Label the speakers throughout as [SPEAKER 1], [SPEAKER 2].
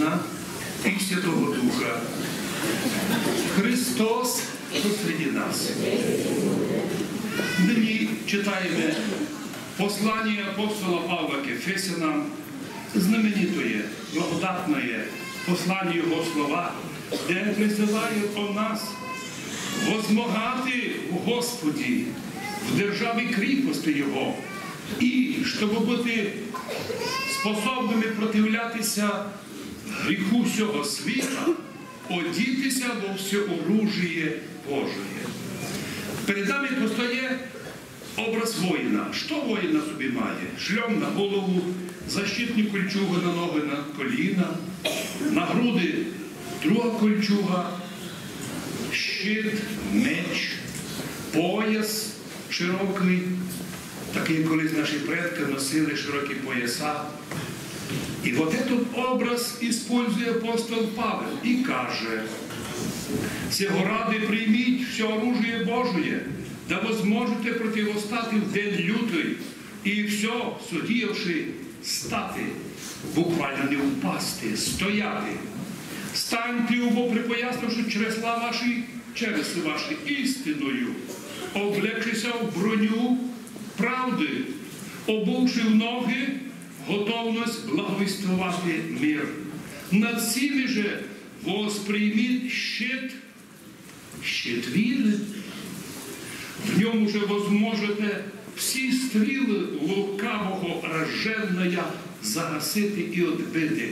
[SPEAKER 1] Сина і Святого Духа. Христос посреди нас. Нині читаємо послання апостола Павла к Ефесянам, знаменитое, благодатное послання Його слова, де призиває он нас возмогати в Господі, в державі кріпості Його, і щоб бути способними противлятися гріху всього світа, одітися во всеоружие Божие. Перед нами постає образ воїна. Що воїн на собі має? Шльом на голову, защитні кольчуги на ноги, на коліна, на груди друга кольчуга, щит, меч, пояс широкий, такий колись наші предки носили широкі пояса. І вот этот образ использує апостол Павел і каже: «Сього ради прийміть все оружие Божие, да возможете противостати в день лютий, і все, судіявши, стати». Буквально не впасти, стояти. «Станьте, убо припояснивши чресла ваші, череси ваші істиною, облегшися в броню правди, обувши в ноги готовність благовіствувати мир. Над цими же восприйміть щит віри. В ньому же возможете всі стріли лукавого рождення загасити і відбити.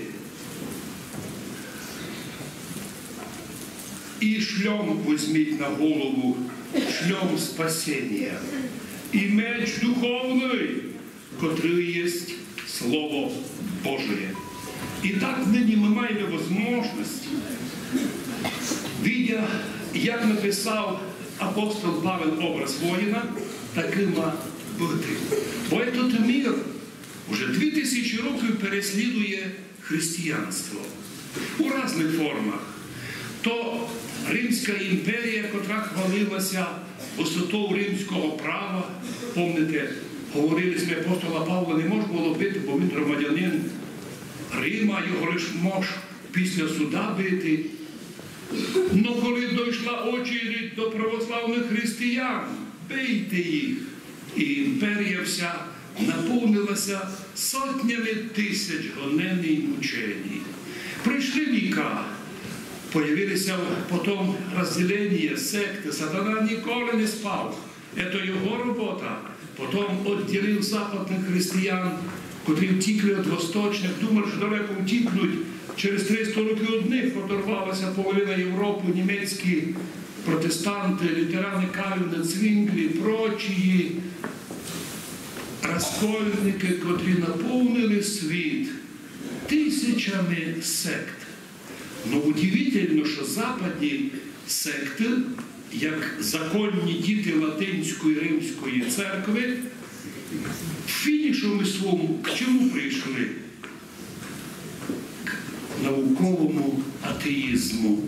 [SPEAKER 1] І шльом візьміть на голову, шльом спасіння, і меч духовний, котрий є Слово Божие. І так нині ми маємо можливість, видя, як написав апостол Павел образ воїна, таким бути. Бо этот мир уже 2000 років переслідує християнство у різних формах. То Римська імперія, котра хвалилася висотою римського права, пам'ятаєте, говорили з апостола Павла, не можна було бити, бо він громадянин Рима, його лише мож після суда бити. Но коли дійшла очередь до православних християн, бийте їх. І імперія вся наповнилася сотнями тисяч гонень і мучень. Прийшли віка, появилися потім розділення, секти, сатана ніколи не спав. Це його робота. Потім відділив западних християн, котрі втікли від восточних, думали, що далеко втікнуть. Через 300 років одних одорвалася половина Європи, німецькі протестанти, лютерани, Кальвіни, Цвінглі, прочі розкольники, котрі наповнили світ тисячами сект. Но удивительно, що западні секти, як законні діти Латинської Римської церкви, фінішом своєму к чому прийшли? К науковому атеїзму.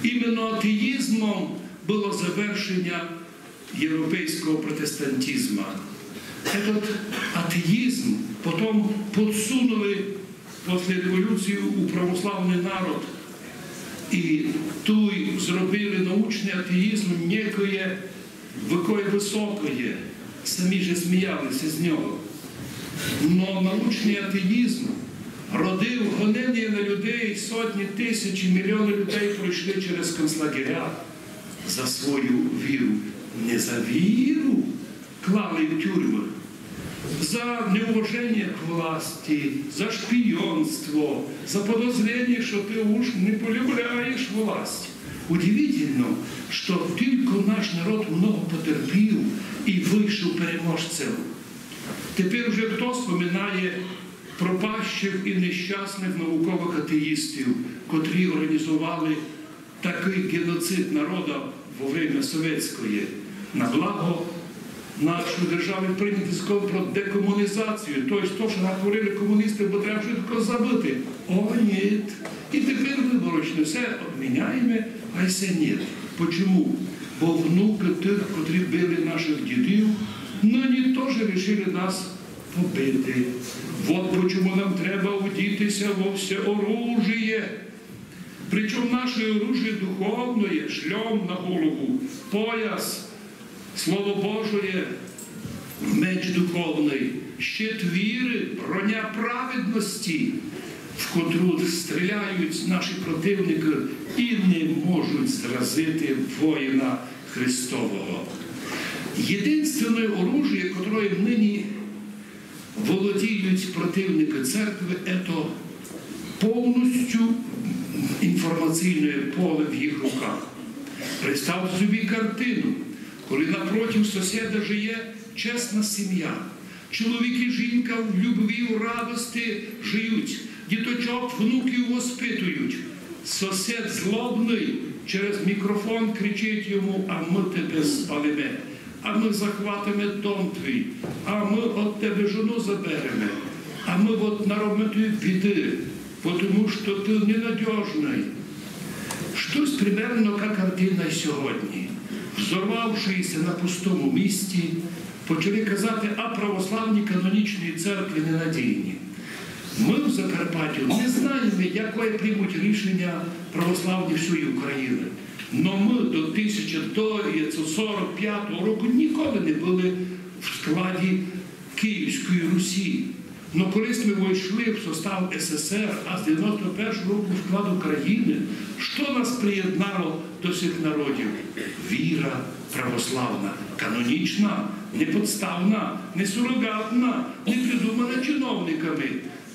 [SPEAKER 1] Іменно атеїзмом було завершення європейського протестантизму. Этот атеїзм потім підсунули після революції у православний народ. І той зробили научний атеїзм некое високое. Самі же сміялися з нього. Но научний атеїзм родив гонення на людей, сотні тисяч, мільйони людей пройшли через концлагеря за свою віру. Не за віру клали в тюрмах, за неуважение к власти, за шпионство, за подозрение, что ты уж не полюбляешь власть. Удивительно, что только наш народ много потерпів і вийшов переможцем. Тепер вже хто вспоминає пропащих і нещасних наукових атеїстів, котрі організували такий геноцид народу во время совєтської на благо нашої держави, прийняти закон про декомунізацію. Тобто, то, що говорили комуністи, бо треба швидко забити. О, ні. І тепер виборочно все обміняємо, а все ні. Почому? Бо внуки тих, котрі били наших дідів, но вони теж вирішили нас побити. Вот почему нам треба одітися во все оружие. Причому наше оружие духовне, шльом на голову, пояс, Слово Божие, меч духовний, щит віри, броня праведності, в котру стріляють наші противники і не можуть зразити воїна Христового. Єдине оружие, которое нині володіють противники церкви, це повністю інформаційне поле в їх руках. Представте собі картину, коли напротив сусіда живе чесна сім'я. Чоловік і жінка в любві, в радості живуть, діточок, внуків воспитують. Сусід злобний через мікрофон кричить йому: а ми тебе спалимо, а ми захватимо дом твій, а ми від тебе жену заберемо, а ми от наробимо тобі біди, тому що ти ненадіжний. Щось примерно як картина сьогодні. Взорвавшися на пустому місці, почали казати, а православні канонічні церкви ненадійні. Ми в Закарпатті не знаємо, яке приймуть рішення православні всієї України. Но ми до 1945 року ніколи не були в складі Київської Русі. Но колись ми вийшли в состав СССР, а з 91 року в склад України, що нас приєднало до всіх народів? Віра православна, канонічна, не підставна, не сурогатна, не придумана чиновниками.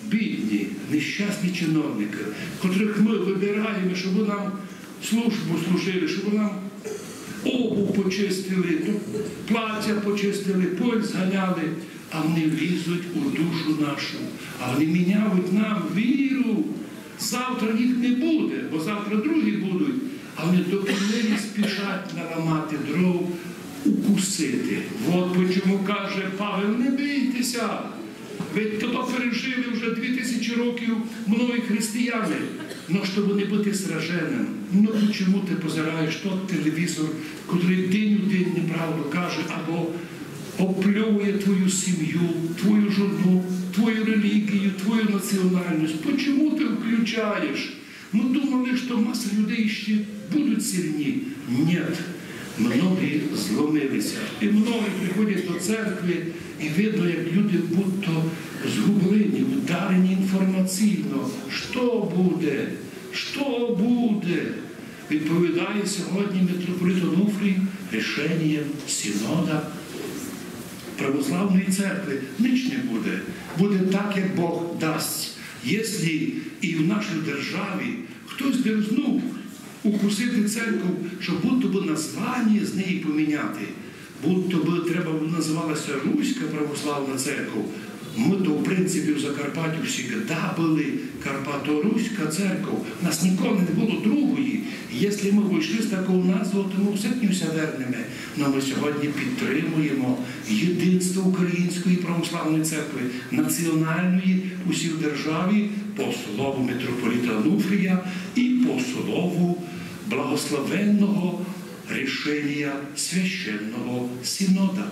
[SPEAKER 1] Бідні, нещасні чиновники, котрих ми вибираємо, щоб нам службу служили, щоб нам обув почистили, плаття почистили, поль зганяли, а вони влізуть у душу нашу, а вони міняють нам віру. Завтра їх не буде, бо завтра другі будуть, а вони допомогли спішать наламати дров, укусити. От чому каже Павел: не бійтеся. Ведь то пережили вже 2000 років многі християни. Но щоб не бути сраженим, ну чому ти позираєш тот телевізор, котрий день у день неправду каже, або оплює твою сім'ю, твою жону, твою релігію, твою національність? Чому ти включаєш? Ми думали, що маса людей ще будуть сильні. Ні. Многі зломилися. І многі приходять до церкви, і видно, як люди будто згублені, вдарені інформаційно. Що буде? Що буде? Відповідає сьогодні митрополит Онуфрій рішенням Синода Православної церкви. Ніч не буде. Буде так, як Бог дасть. Якщо і в нашій державі хтось дерзнув укусити церкву, що будто би названня з неї поміняти, будто би треба називалася Руська православна церква. Ми то, в принципі, в Закарпатті завжди були Карпато-Руська церква. У нас ніколи не було другої. Якщо ми вийшли з такого назву, то ми все вернемо. Але ми сьогодні підтримуємо єдинство Української православної церкви, національної у всій державі, по слову митрополита Онуфрія і по слову благословенного рішення священного синода.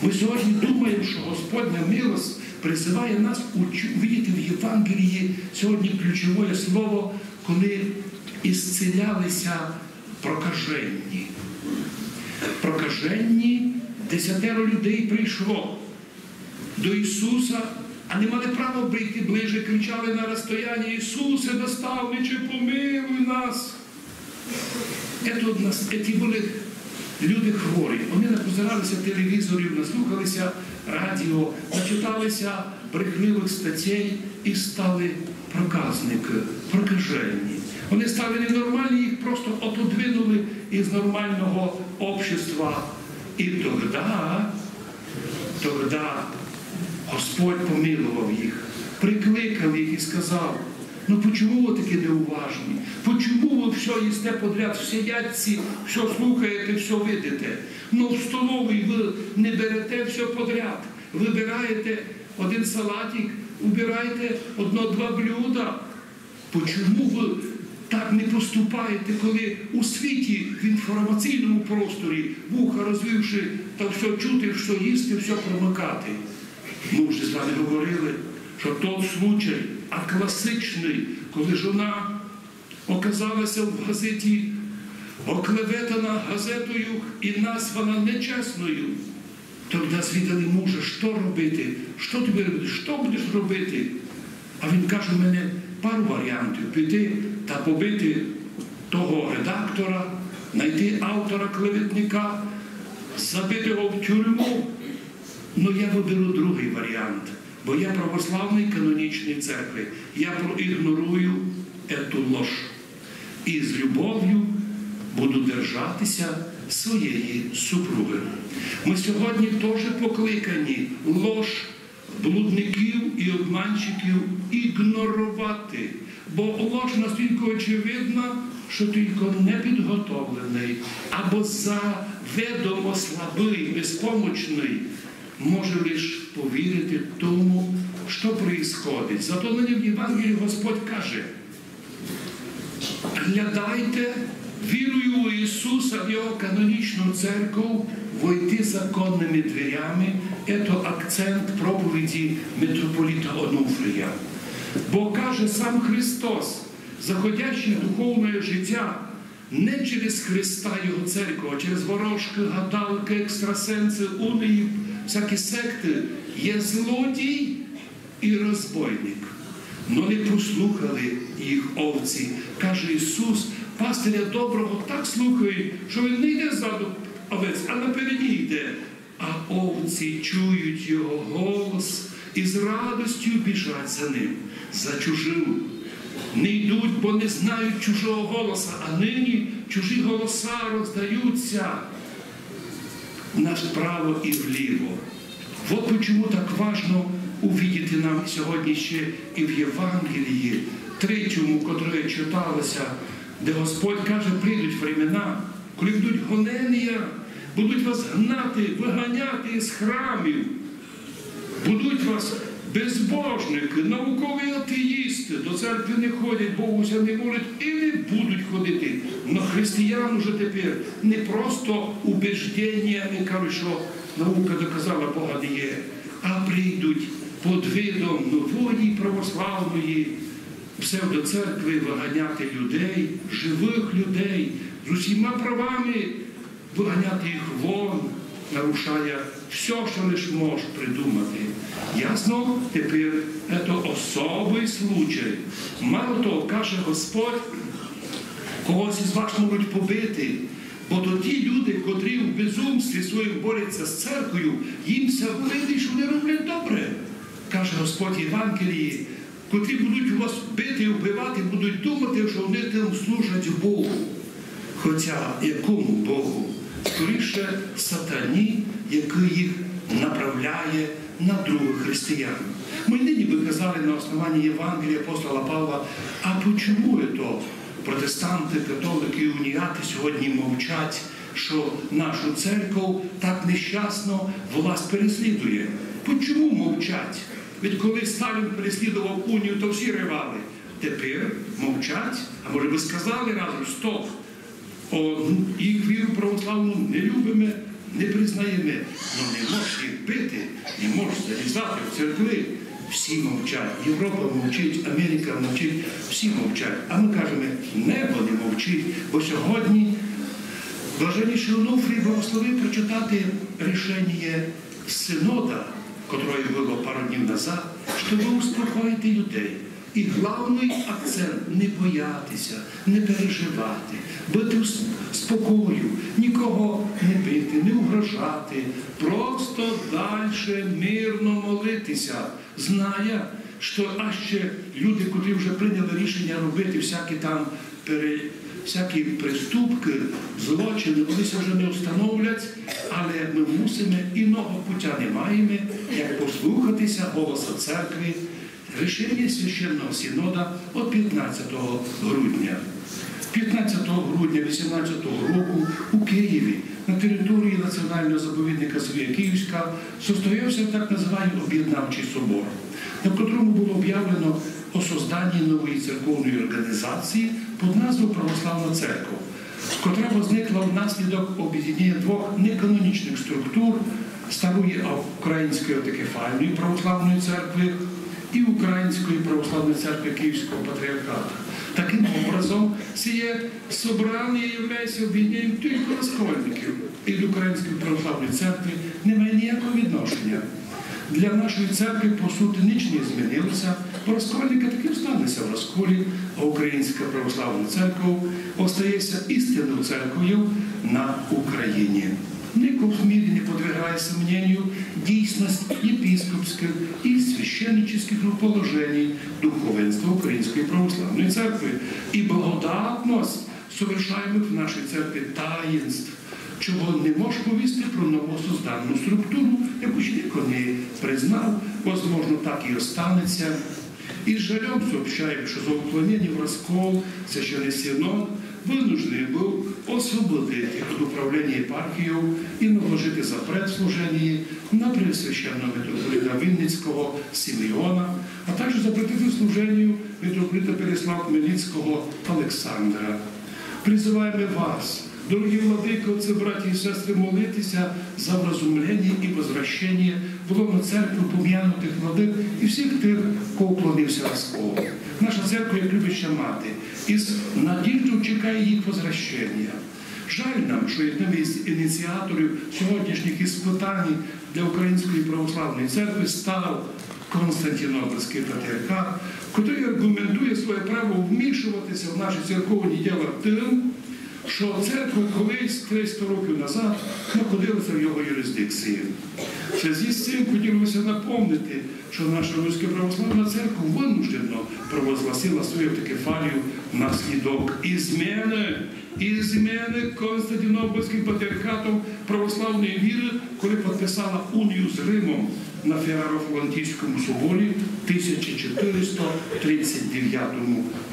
[SPEAKER 1] Ми сьогодні думаємо, що Господня милость призиває нас увидіти в Євангелії сьогодні ключове слово, коли ісцілялися прокаженні. Прокаженні 10 людей прийшло до Ісуса, а не мали права прийти ближче, кричали на розстоянні: Ісусе, наставниче, помилуй нас. Ці були люди хворі. Вони напозиралися телевізорів, наслухалися радіо, начиталися брехливих статей і стали проказники, прокаженні. Вони стали ненормальні, їх просто отодвинули із нормального общества. І тоді Господь помилував їх, прикликав їх і сказав: ну чому ви такі неуважні? Чому ви все їсте подряд, всі ядці, все слухаєте, все видите? Ну в столовій ви не берете все подряд. Вибираєте один салатик, убираєте одно-два блюда. Чому ви так не поступаєте, коли у світі, в інформаційному просторі, вуха розвивши, та все чути, все їсти, все промикати? Ми вже з вами говорили, що той случай, а класичний, коли жона оказалася в газеті, оклеветана газетою і названа нечесною, тоді звідали мужа, що робити, що тобі робити, що будеш робити? А він каже, в мене пару варіантів, піти та побити того редактора, знайти автора клеветника, забити його в тюрму. Ну я виберу другий варіант, бо я православний канонічної церкви. Я проігнорую ету ложь. І з любов'ю буду держатися своєї супруги. Ми сьогодні теж покликані ложь, блудників і обманщиків ігнорувати. Бо ложь настільки очевидна, що тільки непідготовлений або заведомо слабий, безпомочний може лише повірити тому, що происходить. Зато нині в Євангелії Господь каже: глядайте, вірую у Ісуса, в Його канонічну церкву, войти законними дверями. Це акцент проповіді митрополита Онуфрія. Бо каже сам Христос, заходячи в духовне життя, не через Христа Його церкву, а через ворожки, гадалки, екстрасенси, унії, всякі секти, є злодій і розбойник. Но не послухали їх овці. Каже Ісус, пастиря доброго так слухають, що він не йде ззаду овець, а напереді йде. А овці чують Його голос і з радостю біжать за Ним. За чужим не йдуть, бо не знають чужого голоса, а нині чужі голоса роздаються направо і вліво. Вот почему так важно увидіти нам сьогодні ще і в Євангелії 3, котре читалося, де Господь каже, прийдуть времена, коли будуть гонення, будуть вас гнати, виганяти із храмів, будуть вас безбожники, наукові атеїсти, до церкви не ходять, Богуся не молять і не будуть ходити. Но християн уже тепер не просто убежденнями кажуть, що наука доказала, Бога не є, а прийдуть під видом нової православної псевдоцеркви виганяти людей, живих людей, з усіма правами виганяти їх вон, нарушає все, що лише може придумати. Ясно? Тепер це особий случай. Мало того, каже Господь, когось із вас можуть побити, бо тоді люди, котрі в безумстві своїм борються з церквою, їм все вийде, що вони роблять добре. Каже Господь в Євангелії, котрі будуть вас бити і вбивати, будуть думати, що вони тим служать Богу. Хоча якому Богу? Скоріше сатані, який їх направляє на других християн. Ми нині би казали на основанні Євангелія апостола Павла, а чому то протестанти, католики і уніати сьогодні мовчать, що нашу церкву так нещасно власть переслідує? Чому мовчать? Ведь коли Сталін переслідував унію, то всі ревали. Тепер мовчать, а може би сказали разом, стоп, їх віру православну не любимо, не признаємо. Но не можеш їх бити, не можеш залізати в церкви. Всі мовчать. Європа мовчить, Америка мовчить, всі мовчать. А ми кажемо, небо не мовчить, бо сьогодні блаженніший Онуфрій благословив прочитати рішення синода, которое було пару днів назад, щоб успокоїти людей. І головний акцент – не боятися, не переживати, бути спокою, нікого не бити, не угрожати, просто далі мирно молитися, зная, що ще люди, котрі вже прийняли рішення робити всякі приступки, злочини, вони вже не встановлять, але ми мусимо, іного пуття не маємо, як послухатися голосу церкви, рішення Священного Синода від 15 грудня. 15 грудня 18 року у Києві на території Національного заповідника Софія-Київська состоявся так званий Об'єднавчий собор, на котрому було об'явлено о созданні нової церковної організації під назвою Православна Церква, котра возникла внаслідок об'єднання двох неканонічних структур, старої Української автокефальної православної церкви і Української православної церкви Київського патріархату. Таким образом, це собрання є об'єднанням тільки розкольників. І до Української православної церкви немає ніякого відношення. Для нашої церкви, по суті, ніч не змінилося, бо розкольники таки всталися в розколі, а Українська православна церква остається істинною церквою на Україні. Никому в мире не подвергая сомнению дійсність єпископських і священнических положений духовенства Української православної церкви і благодатність совершаемых в нашій церкві таїнств, чого не може повісти про новосозданну структуру, яку ще ніхто не признав, возможно, так і останеться. И с жалем сообщаем, что за уклонение в раскол Священный Синод вынужден был освободить от управления епархией и наложить запрет в служении на Преосвященного митрополита Винницкого Симеона, а также запретить служению митрополита Переслава Хмельницкого Александра. Призываем вас, дорогі владики, отці, браті і сестри, молитися за вразумлення і возвращення в лоно церкви пом'янутих владик і всіх тих, кого уклонився розколу. Наша церква, як любяща мати, із надіждою чекає їх возвращення. Жаль нам, що одним із ініціаторів сьогоднішніх іспитань для Української православної церкви став Константинопольський патріархат, який аргументує своє право вмішуватися в наші церковні діла тим, що церква колись 300 років назад знаходилася в його юрисдикції. В зв'язку з цим хотілося напомнити, що наша Руська православна церква винуждено провозгласила свою автокефалію внаслідок зміни Константинопольським патріархатом православної віри, коли підписала унію з Римом на Феаро-Флорентійському соборі в 1439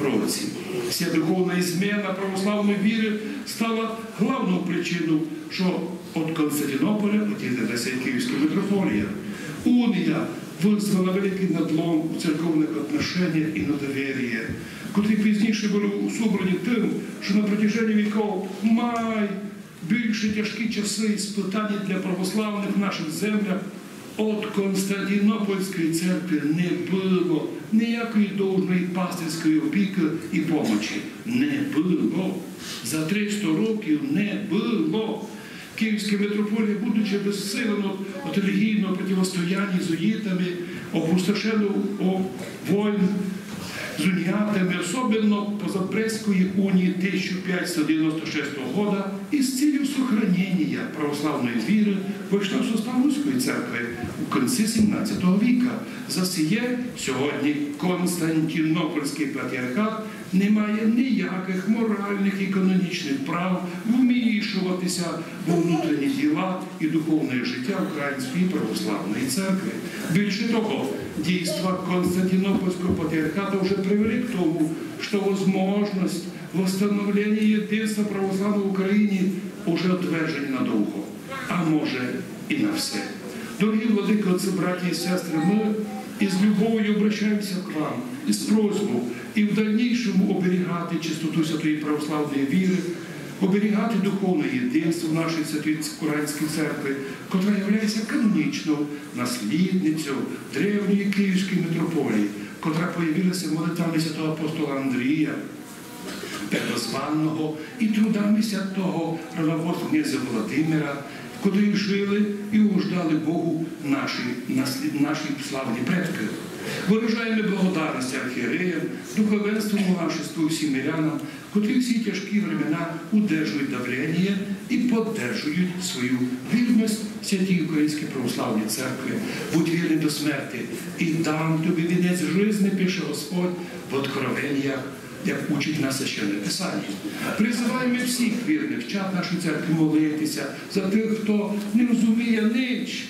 [SPEAKER 1] році. Ця духовна зміна православної віри стала головною причиною, що від Константинополя відділилася Київська митрополія. Унія визвала великий надлом у церковних відношеннях і на довір'ї, котрі пізніше були усубрані тим, що на протяженні віков більше тяжкі часи іспитання для православних в наших землях. От Константинопольської церкви не було ніякої должної пастирської опіки і помочі. Не було. За 300 років не було. Київська митрополія, будучи безсилено від релігійного протистояння з уніатами, опустошено воїн з уніатами, особливо позапресської унії 1596 року, і з цілею сохранення православної віри вийшла в состав Руської церкви у кінці 17 віка. За сіє сьогодні Константинопольський патріархат не має ніяких моральних і канонічних прав вмішуватися в внутрішні діла і духовне життя Української православної церкви. Більше того, дійства Константинопольського патріархата вже привели к тому, що можливість восстановлення єдинства православного в Україні вже утверджені надовго, а може і на все. Дорогі владики, отці, браті і сестри, ми із любов'ю обращаємося к вам, із просьбою і в дальнішому оберігати чистоту святої православної віри, оберігати духовне єдинство в нашій святій Українській церкві, котра є канонічною наслідницею древньої Київської митрополії, котра появилася молитвами святого апостола Андрія, Первозванного і трудами святого равноводства князя Володимира, котрі жили і угождали Богу наші славні предки. Виражаємо благодарність архієреям, духовенству, монашеству, всім мирянам, котрі всі тяжкі времена удержують давлення і підтримують свою вірність святій Українській православній церкві. Будь вірний до смерти, і дам тобі вінець жизни, пише Господь в Откровеннях, як учить нас Священне Писання. Призиваємо всіх вірних чад нашої церкви молитися за тих, хто не розуміє ніч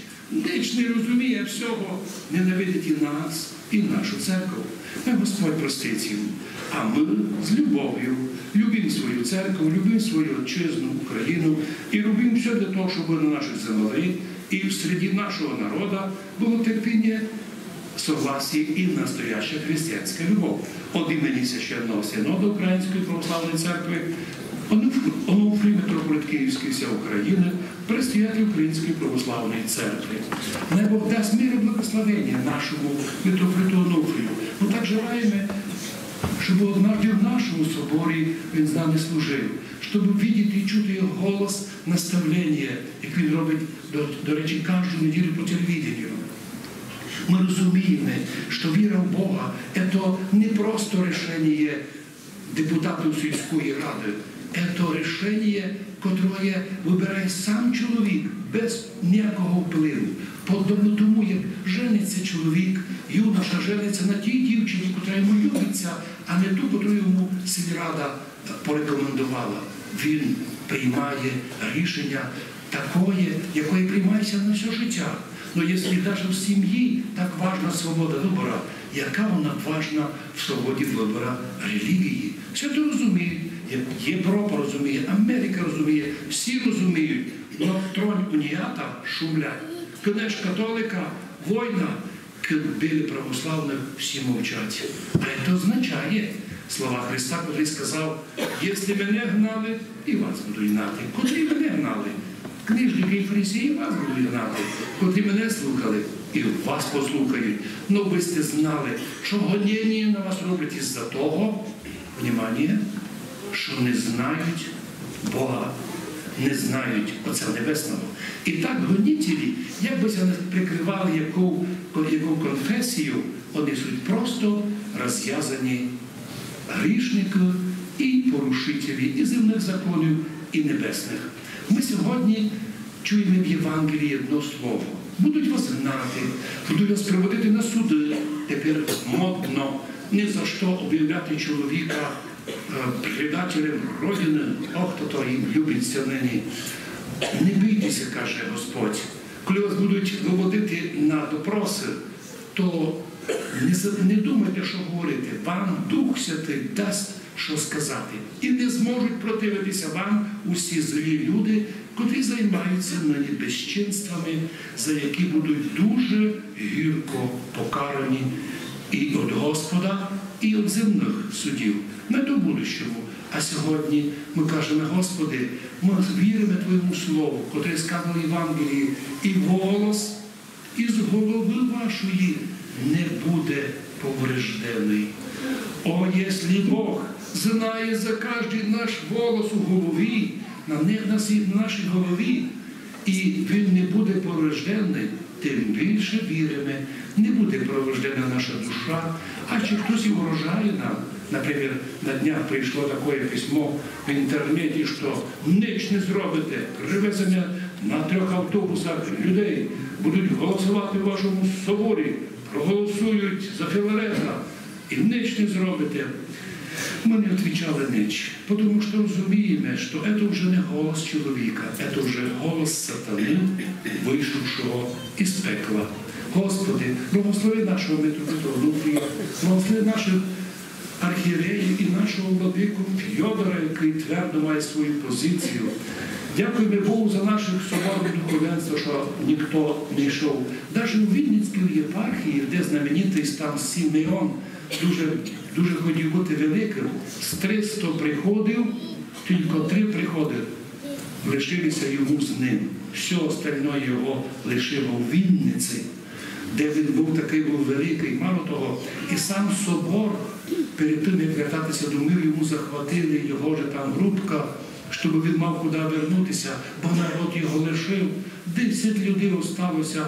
[SPEAKER 1] не розуміє всього, ненавидить і нас, і нашу церкву. Хай Господь простить їм. А ми з любов'ю любимо свою церкву, любимо свою отчизну, Україну і робимо все для того, щоб на наших землях і в серед нашого народу було терпіння, согласие и настоящая христианская любовь. От имени Священного Синода Української православної церкви Онуфрій, митрополит Київський вся України, предстоятель Української православної церкви. Най Бог дасть мир і благословення нашому митрополиту Онуфрію. Ми так желаємо, щоб однажды в нашому соборі він з нами служив, щоб бачити і чути його голос, наставлення, як він робить, до речі, кожну неділю по телевіденню. Ми розуміємо, що віра в Бога – це не просто рішення депутатів сільської ради, це рішення, яке вибирає сам чоловік без ніякого впливу. Подобно тому, як жениться чоловік, юноша жениться на тій дівчині, яка йому любиться, а не ту, яку йому сільрада порекомендувала. Він приймає рішення такое, яке приймається на все життя. Но якщо навіть в сім'ї так важна свобода вибору, яка вона важна в свободі вибору релігії? Все це розуміють. Європа розуміє, Америка розуміє, всі розуміють. Но тронь уніата шумлять. Коли ж католика, війна, коли били православних, всі мовчать. А це означає слова Христа, коли сказав, якщо мене гнали, і вас буду гнати. Котрі мене гнали? Книжники і фарисеї вас будуть гнати. Котрі мене слухали, і вас послухають. Ну ви сте знали, що гоніння на вас роблять із-за того, внимание, що не знають Бога, не знають Отця Небесного. І так гонителі, як би це не прикривали яку конфесію, вони суть просто розв'язані грішники і порушителі і земних законів, і небесних. Ми сьогодні чуємо в Євангелії одне слово. Будуть вас гнати, будуть вас приводити на суди. Тепер модно ні за що об'являти чоловіка предателем Родини. Ох, хто їм любиться нині. Не бійтеся, каже Господь. Коли вас будуть виводити на допроси, то не думайте, що говорити. Вам Дух Святий дасть, що сказати. І не зможуть противитися вам усі злі люди, котрі займаються нині безчинствами, за які будуть дуже гірко покарані і від Господа, і від земних судів. Не до будущому. А сьогодні ми кажемо, Господи, ми віримо Твоєму Слову, котре сказано в Євангелії, і голос із голови вашої не буде повреждений. О, якщо Бог знає за кожен наш голос у голові, на нашій голові, і він не буде повреждений, тим більше віримо, не буде повреждена наша душа. А чи хтось і вражає нам, наприклад, на днях прийшло таке письмо в інтернеті, що ніч не зробите, привезення на 3 автобусах людей, будуть голосувати в вашому соборі, проголосують за Філарета і ніч не зробите. Ми не відповідали ніч, тому що розуміємо, що це вже не голос чоловіка, це вже голос сатани, вийшовшого із пекла. Господи, благослови нашого митрополита Онуфрія, благослови наших архієреїв і нашого владику Фьодора, який твердо має свою позицію. Дякуємо Богу за наших соборних духовенства, що ніхто не йшов. Навіть у Вінницькій єпархії, де знаменитий стан Сімеон, дуже хотів бути великим, з 300 приходів, тільки 3 приходи лишилися йому з ним. Все остальне його лишило в Вінниці, де він був такий великий. Мало того, і сам собор, перед тим, як вертатися до миру, йому захватили його же там групка, щоб він мав куди вернутися, бо народ його лишив. 10 людей залишилося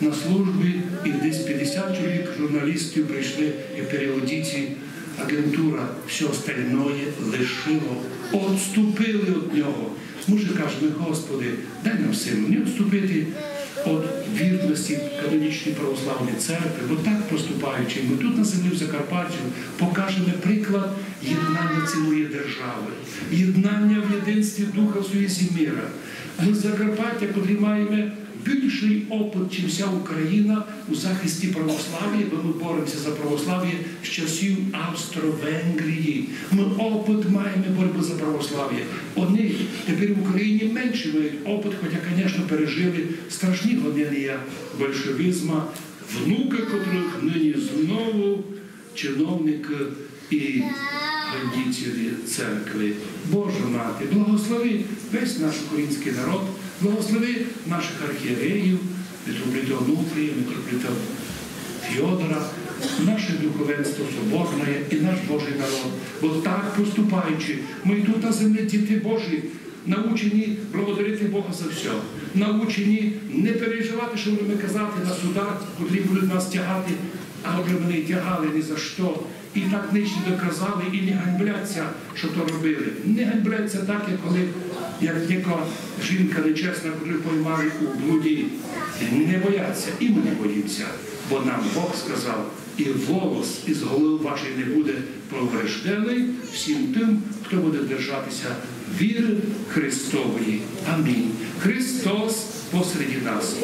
[SPEAKER 1] на службі, і десь 50 чоловік журналістів прийшли і переводити агентура. Все остальное лишило, відступили від нього. Ми ж кажемо, Господи, дай нам силу не відступити від вірності католичної православної церкви, бо так поступаючи, ми тут на землі в Закарпатті покажемо приклад єднання цілої держави, єднання в єдинстві Духа в Союзі міра. Ми з Закарпаття, котрі маємо більший опит, ніж вся Україна у захисті православ'я, бо ми боремося за православ'я з часів Австро-Венгрії. Ми опит маємо боротьби за православ'я. Вони тепер в Україні менше мають опит, хоча, звісно, пережили страшні гоніння большевизму, внуки котрих нині знову чиновники і Годітелі церкви. Божа Мати, благослови весь наш український народ, благослови наших архієреїв, митрополита Онуфрія, митрополита Фьодора, наше духовенство соборне і наш Божий народ. Бо так поступаючи, ми тут на землі діти Божі, научені благодарити Бога за все, научені не переживати, що будемо казати на судах, котрі будуть нас тягати, а вже вони тягали ні за що. І так нижче доказали, і не ганьбляться, що то робили. Не ганьбляться так, як яка жінка нечесна, яку поймали у блуді. Не бояться, і ми не боїмося, бо нам Бог сказав, і волос із голови вашої не буде повреждений всім тим, хто буде держатися віри Христової. Амінь. Христос посеред нас.